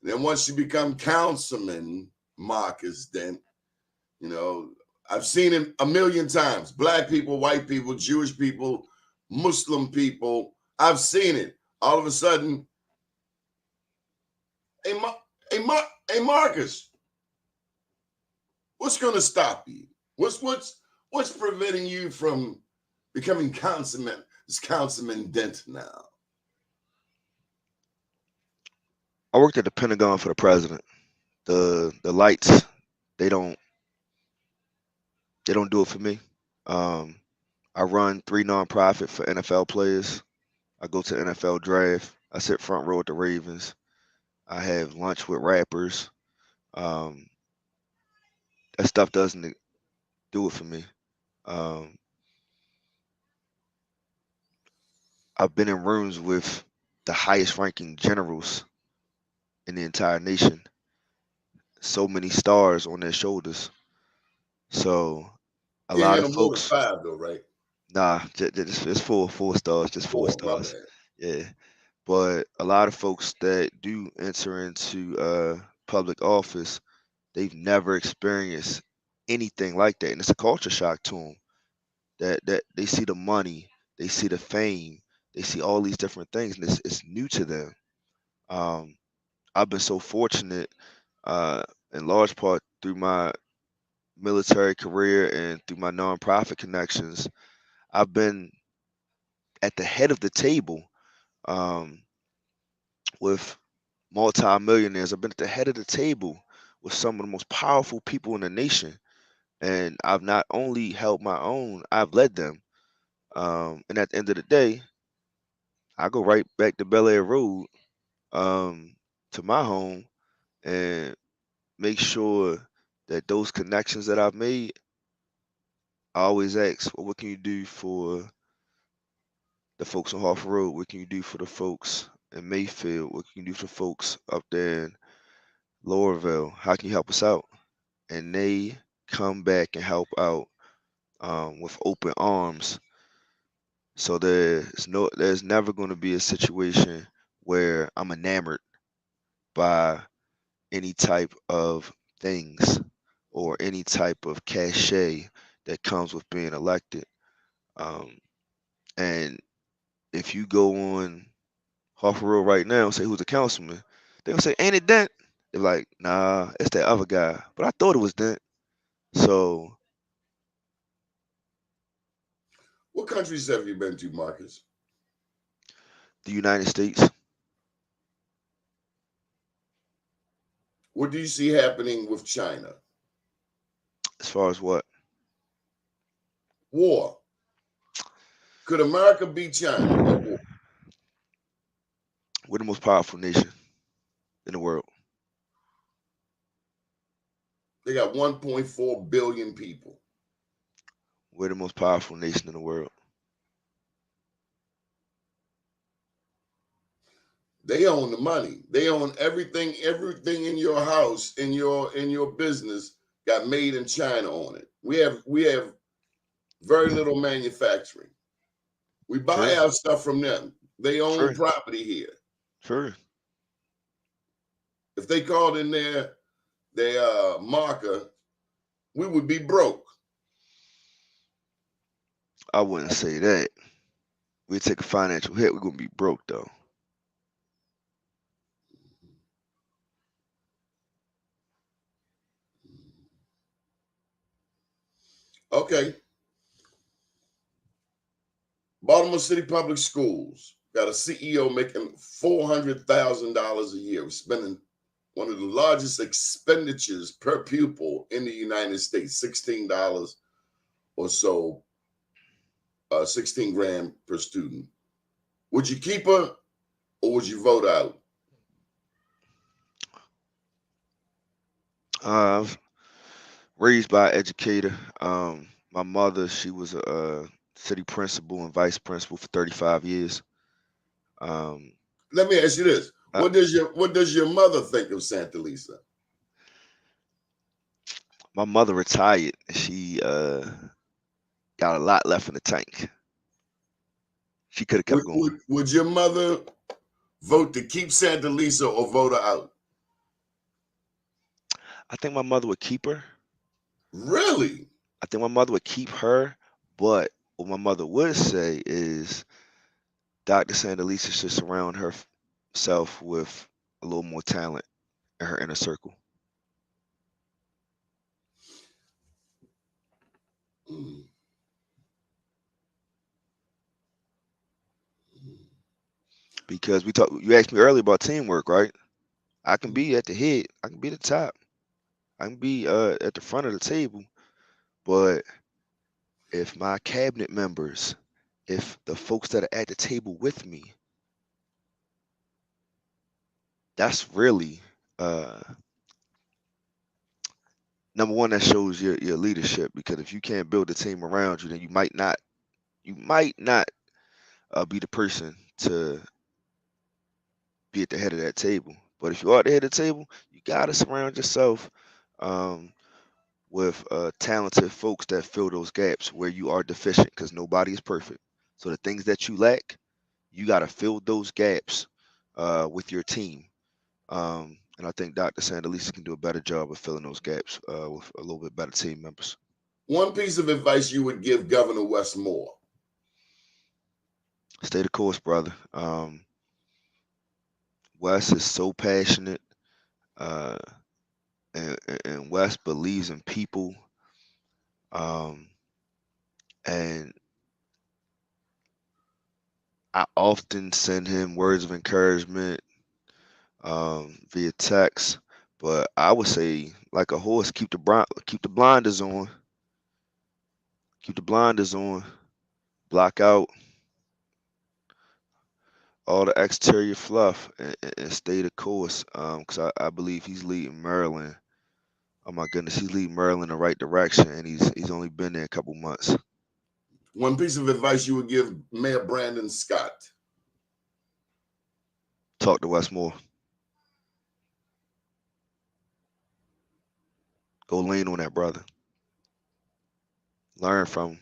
Then once you become councilman, Marques, Dent, you know, I've seen it a million times. Black people, white people, Jewish people, Muslim people. I've seen it. All of a sudden, hey Marques, what's going to stop you? What's preventing you from becoming councilman? This Councilman Dent now. I worked at the Pentagon for the president. The lights, they don't do it for me. I run 3 nonprofit for NFL players. I go to the NFL draft. I sit front row at the Ravens. I have lunch with rappers. Um, that stuff doesn't do it for me. Um, I've been in rooms with the highest ranking generals in the entire nation. So many stars on their shoulders. So a You ain't lot had of no more than folks, 5 though, right? nah, it's four stars, just 4 4, my stars. bad. Yeah. But a lot of folks that do enter into public office, they've never experienced anything like that, and it's a culture shock to them. That they see the money, they see the fame, they see all these different things, and it's new to them. Um, I've been so fortunate, uh, in large part through my military career and through my nonprofit connections. I've been at the head of the table um, with multimillionaires. I've been at the head of the table with some of the most powerful people in the nation. And I've not only held my own, I've led them. And at the end of the day, I go right back to Bel Air Road um, to my home and make sure that those connections that I've made, I always ask, well, what can you do for the folks on Harford Road? What can you do for the folks in Mayfield? What can you do for folks up there in Laurelville? How can you help us out? And they come back and help out with open arms. So there's never going to be a situation where I'm enamored by any type of things or any type of cachet that comes with being elected. Um, and if you go on Harper Road right now and say who's the councilman, they're gonna say, ain't it Dent? They're like, nah, it's that other guy. But I thought it was Dent. So What countries have you been to, Marcus? the United States, What do you see happening with China? as far as what? War. Could America beat China at war? We're the most powerful nation in the world. They got 1.4 billion people. We're the most powerful nation in the world. They own the money. They own everything. Everything in your house, in your business, got made in China on it. We have very little manufacturing. We buy True. our stuff from them. They own True. property here. True. If they called in their marker, we would be broke. I wouldn't say that. We take a financial hit. We're gonna be broke though. Okay. Baltimore City Public Schools got a CEO making $400,000 a year, spending one of the largest expenditures per pupil in the United States, $16 or so, 16 grand per student. Would you keep her or would you vote out? I was raised by an educator. My mother, she was a city principal and vice principal for 35 years. Um, Let me ask you this: I, what does your mother think of Santa Lisa? my mother retired. She got a lot left in the tank. She could have kept Would, going. would would your mother vote to keep Santa Lisa or vote her out? I think my mother would keep her. Really? I think my mother would keep her, but what my mother would say is Dr. Sandalisa should surround herself with a little more talent in her inner circle. Mm. Because you asked me earlier about teamwork, right? I can be at the head, I can be at the top, I can be at the front of the table, but if my cabinet members, if the folks that are at the table with me, that's really number one, that shows your leadership. Because if you can't build a team around you, then you might not be the person to be at the head of that table. But if you are at the head of the table, you gotta surround yourself um, with talented folks that fill those gaps where you are deficient, because nobody is perfect. So the things that you lack, you gotta fill those gaps with your team. And I think Dr. Sandalisa can do a better job of filling those gaps with a little bit better team members. One piece of advice you would give Governor Westmore. Stay the course, brother. Wes is so passionate, uh, and Wes believes in people. Um, and I often send him words of encouragement via text. But I would say, like a horse, keep the blinders on, keep the blinders on, block out all the exterior fluff, and stay the course. Because I believe he's leading Maryland. Oh my goodness, he's leading Maryland in the right direction, and he's only been there a couple months. One piece of advice you would give Mayor Brandon Scott. Talk to Westmore. Go lean on that brother. Learn from him.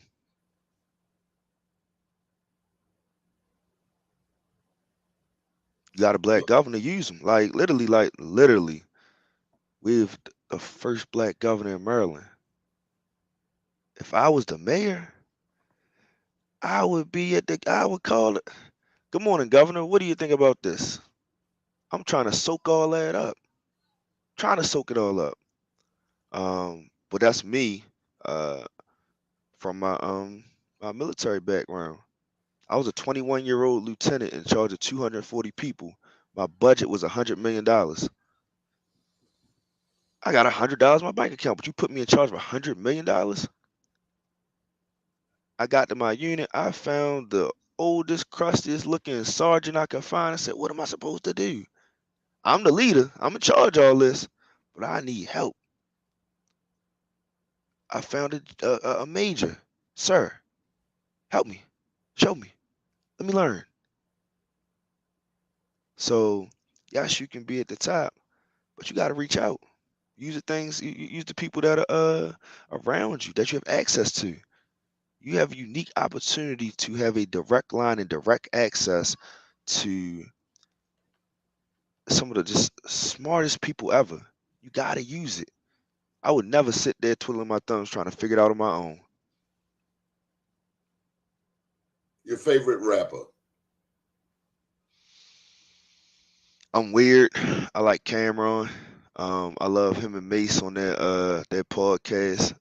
You got a black governor, use him. Like literally, we've the first black governor in Maryland. If I was the mayor, I would call it. Good morning, Governor. What do you think about this? I'm trying to soak all that up. Trying to soak it all up. But that's me, uh, from my military background. I was a 21-year-old lieutenant in charge of 240 people. My budget was $100 million. I got $100 in my bank account, but you put me in charge of $100 million? I got to my unit. I found the oldest, crustiest looking sergeant I could find. I said, "What am I supposed to do? I'm the leader. I'm in charge of all this, but I need help." I found a major. "Sir, help me. Show me. Let me learn." So, yes, you can be at the top, but you got to reach out. Use the things, use the people that are around you that you have access to. You have a unique opportunity to have a direct line and direct access to some of the just smartest people ever. You got to use it. I would never sit there twiddling my thumbs trying to figure it out on my own. Your favorite rapper? I'm weird. I like Cameron. I love him and Mace on their podcast,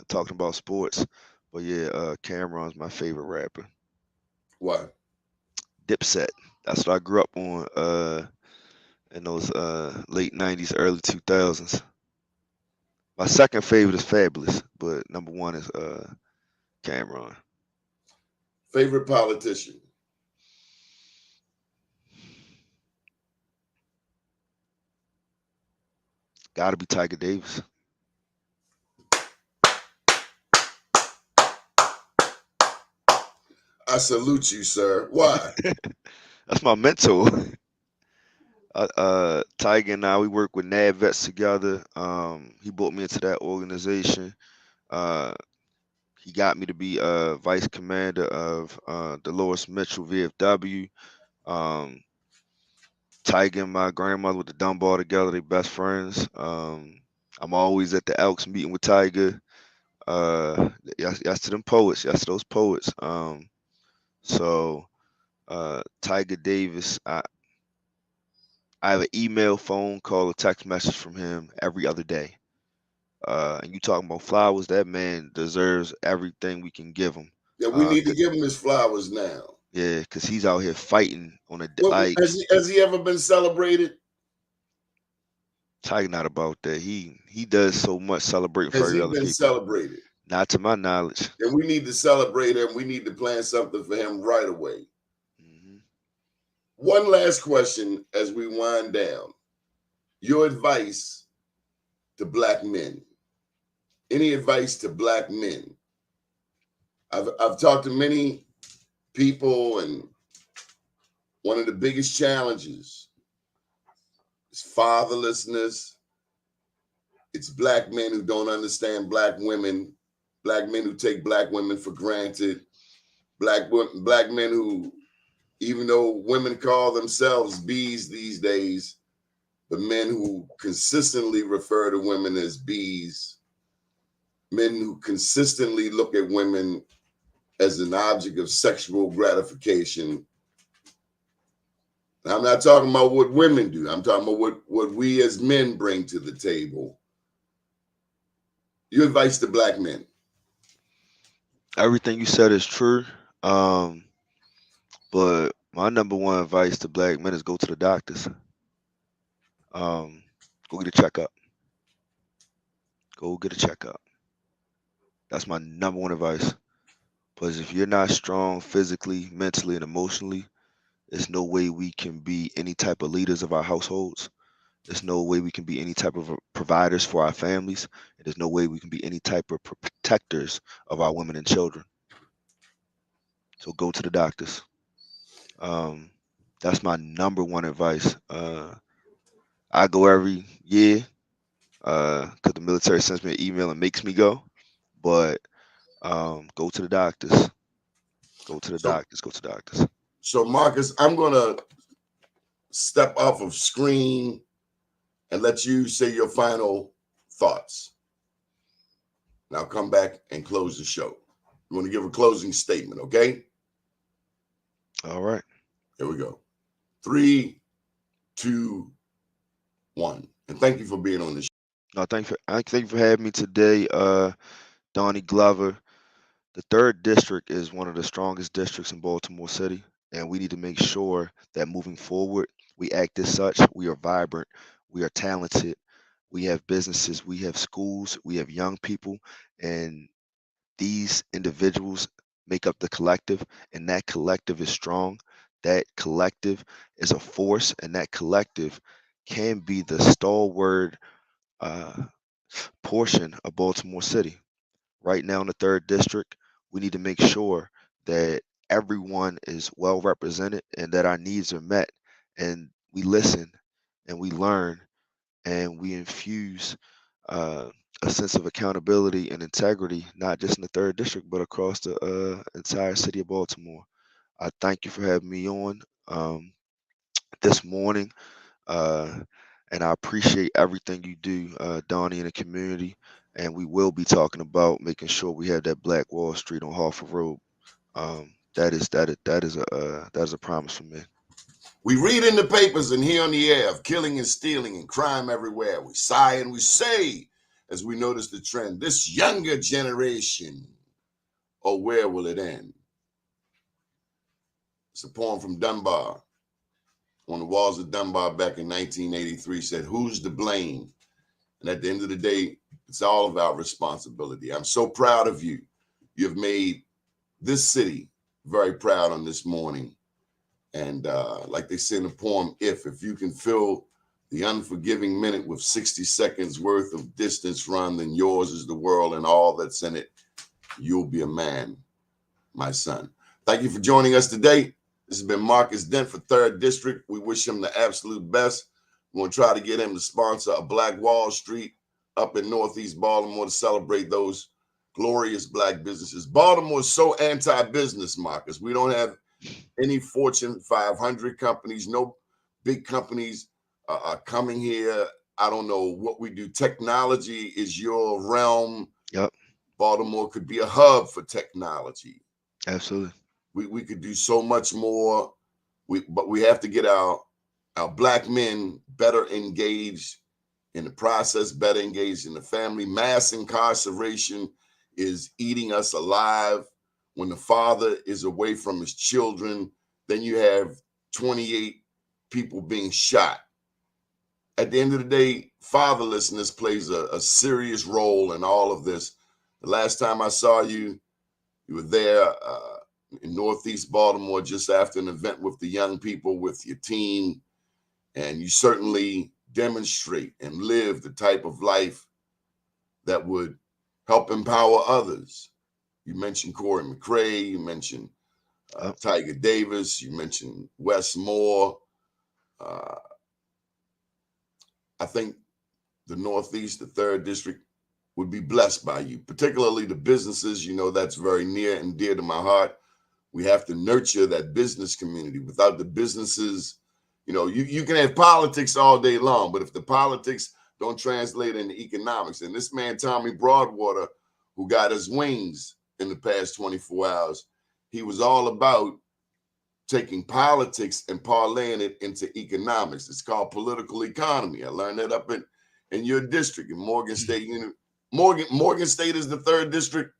talking about sports. But yeah, Cameron's my favorite rapper. Why? Dipset. That's what I grew up on in those late '90s, early 2000s. My second favorite is Fabulous, but number one is Cameron. Favorite politician? Gotta be Tiger Davis. I salute you, sir. Why? That's my mentor. Tiger and I, we work with NAV vets together. He brought me into that organization. Uh, he got me to be vice commander of Dolores Mitchell VFW. Um, Tiger and my grandmother with the Dunbar together, they best friends. I'm always at the Elks meeting with Tiger. Yes to them poets, yes to those poets. So Tiger Davis, I have an email, phone call, a text message from him every other day. And you talking about flowers? That man deserves everything we can give him. Yeah, we need to give him his flowers now. Yeah, because he's out here fighting on a Well, has he ever been celebrated? Tiger not about that. He does so much celebrating for Has he other been people. celebrated? Not to my knowledge. And we need to celebrate him. We need to plan something for him right away. Mm-hmm. One last question as we wind down. Your advice to Black men. Any advice to Black men? I've talked to many people, and one of the biggest challenges is fatherlessness. It's Black men who don't understand Black women, Black men who take Black women for granted, Black men who, even though women call themselves bees these days, the men who consistently refer to women as bees, men who consistently look at women as an object of sexual gratification. I'm not talking about what women do. I'm talking about what we as men bring to the table. Your advice to Black men? Everything you said is true. But my number one advice to Black men is go to the doctors. Go get a checkup. Go get a checkup. That's my number one advice. Because if you're not strong physically, mentally, and emotionally, there's no way we can be any type of leaders of our households. There's no way we can be any type of providers for our families. And there's no way we can be any type of protectors of our women and children. So go to the doctors. That's my number one advice. I go every year because the military sends me an email and makes me go. But go to the doctors. Go to the doctors. Go to the doctors. So Marques, I'm gonna step off of screen and let you say your final thoughts. and I'll come back and close the show. You want to give a closing statement, okay? All right. Here we go. 3, 2, 1. And thank you for being on this show. No, thank you for having me today, Donnie Glover. The third district is one of the strongest districts in Baltimore City, and we need to make sure that moving forward, we act as such. We are vibrant, we are talented, we have businesses, we have schools, we have young people, and these individuals make up the collective, and that collective is strong. That collective is a force, and that collective can be the stalwart uh, portion of Baltimore City. Right now in the third district, we need to make sure that everyone is well represented and that our needs are met. And we listen and we learn and we infuse uh, a sense of accountability and integrity, not just in the third district, but across the entire city of Baltimore. I thank you for having me on this morning. Uh, and I appreciate everything you do, Donnie, in the community. And we will be talking about making sure we have that Black Wall Street on Harford Road. That is a promise from me. We read in the papers and hear on the air of killing and stealing and crime everywhere. We sigh and we say as we notice the trend. This younger generation, oh, where will it end? It's a poem from Dunbar. On the walls of Dunbar back in 1983 said, "Who's to blame?" And at the end of the day, it's all about responsibility. I'm so proud of you. You've made this city very proud on this morning. And like they say in the poem, if you can fill the unforgiving minute with 60 seconds worth of distance run, then yours is the world and all that's in it. You'll be a man, my son. Thank you for joining us today. This has been Marques Dent for 3rd District. We wish him the absolute best. We're going to try to get him to sponsor a Black Wall Street up in Northeast Baltimore to celebrate those glorious Black businesses. Baltimore is so anti-business, Marques. We don't have any Fortune 500 companies. No big companies are coming here. I don't know what we do. Technology is your realm. Yep. Baltimore could be a hub for technology. Absolutely. We could do so much more. But we have to get our Black men better engaged in the process, better engaged in the family. Mass incarceration is eating us alive. When the father is away from his children, then you have 28 people being shot. At the end of the day, fatherlessness plays a serious role in all of this. The last time I saw you, you were there in Northeast Baltimore just after an event with the young people, with your team, and you certainly demonstrate and live the type of life that would help empower others. You mentioned Corey McRae, you mentioned Tiger Davis, you mentioned Wes Moore. I think the Northeast, the 3rd District, would be blessed by you, particularly the businesses. You know, that's very near and dear to my heart. We have to nurture that business community. Without the businesses, you know, you can have politics all day long, but if the politics don't translate into economics, and this man, Tommy Broadwater, who got his wings in the past 24 hours, he was all about taking politics and parlaying it into economics. It's called political economy. I learned that up in your district, in Morgan State. Morgan State is the 3rd District.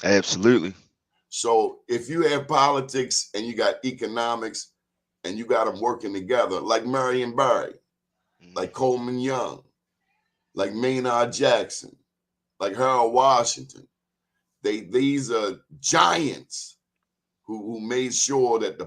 Absolutely. So if you have politics and you got economics and you got them working together, like Marion Barry, like Coleman Young, like Maynard Jackson, like Harold Washington, these are giants who made sure that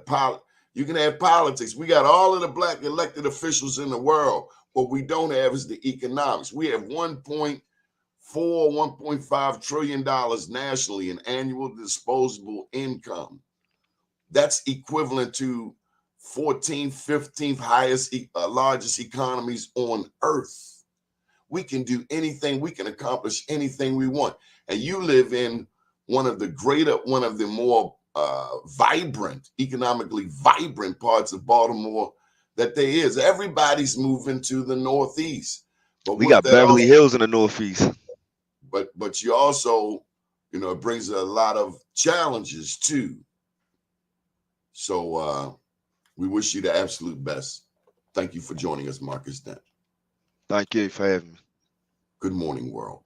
you can have politics. We got all of the Black elected officials in the world. What we don't have is the economics. We have $1.5 trillion nationally in annual disposable income. That's equivalent to 14th, 15th largest economies on earth. We can do anything. We can accomplish anything we want. And you live in one of the more economically vibrant parts of Baltimore that there is. Everybody's moving to the Northeast. But we got Beverly Hills in the Northeast. but you also, you know, it brings a lot of challenges too. So we wish you the absolute best. Thank you for joining us, Marques Dent. Thank you for having me. Good morning, world.